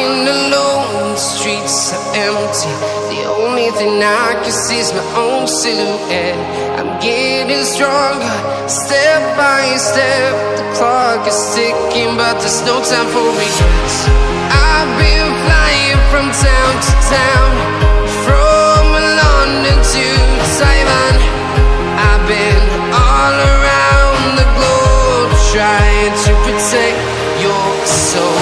walking alone, the streets are empty. The only thing I can see is my own silhouette. I'm getting stronger, step by step. The clock is ticking, but there's no time for regrets. I've been flying from town to town, from London to Taiwan. I've been all around the globe, trying to protect your soul.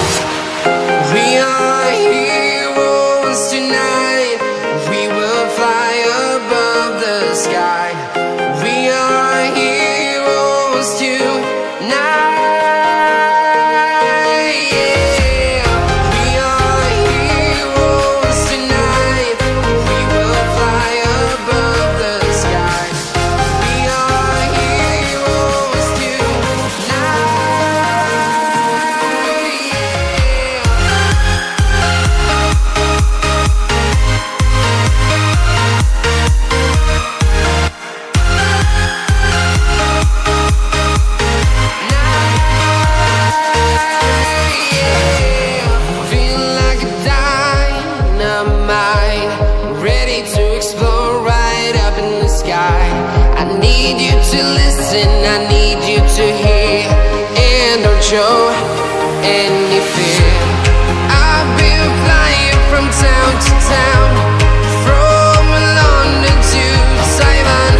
We are heroes tonight. We will fly above the sky. We are heroes tonight. Yeah. We are heroes tonight. We will fly above the sky. We are heroes I need you to hear, and don't show any fear. I've been flying from town to town, from London to Taiwan.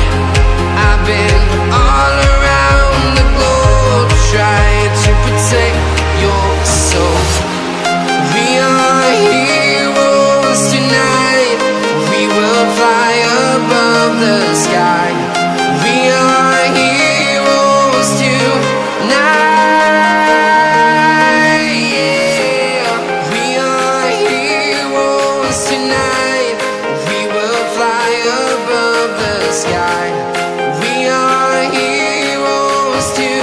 I've been all around the globe, trying to protect your soul. We are heroes tonight. We will fly above the sky. We are heroes tonight. Yeah. We are heroes tonight. We will fly above the sky. We are heroes tonight.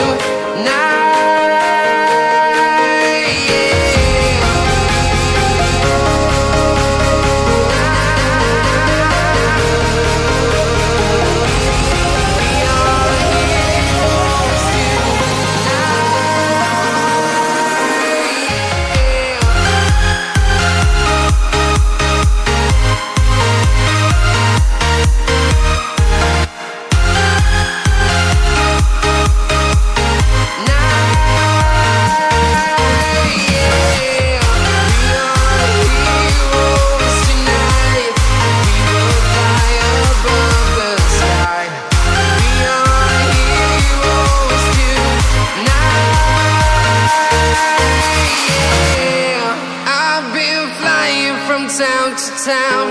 Town to town,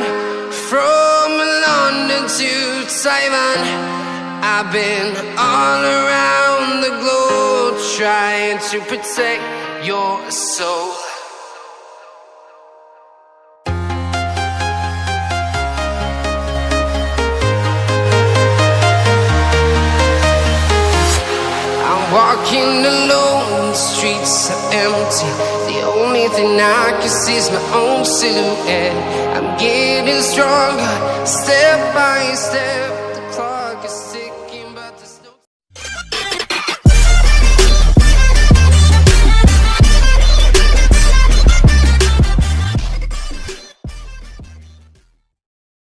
from London to Taiwan. I've been all around the globe, trying to protect your soul. I'm walking alone, the streets are empty. The only thing I can see is my own silhouette. I'm getting stronger, step by step.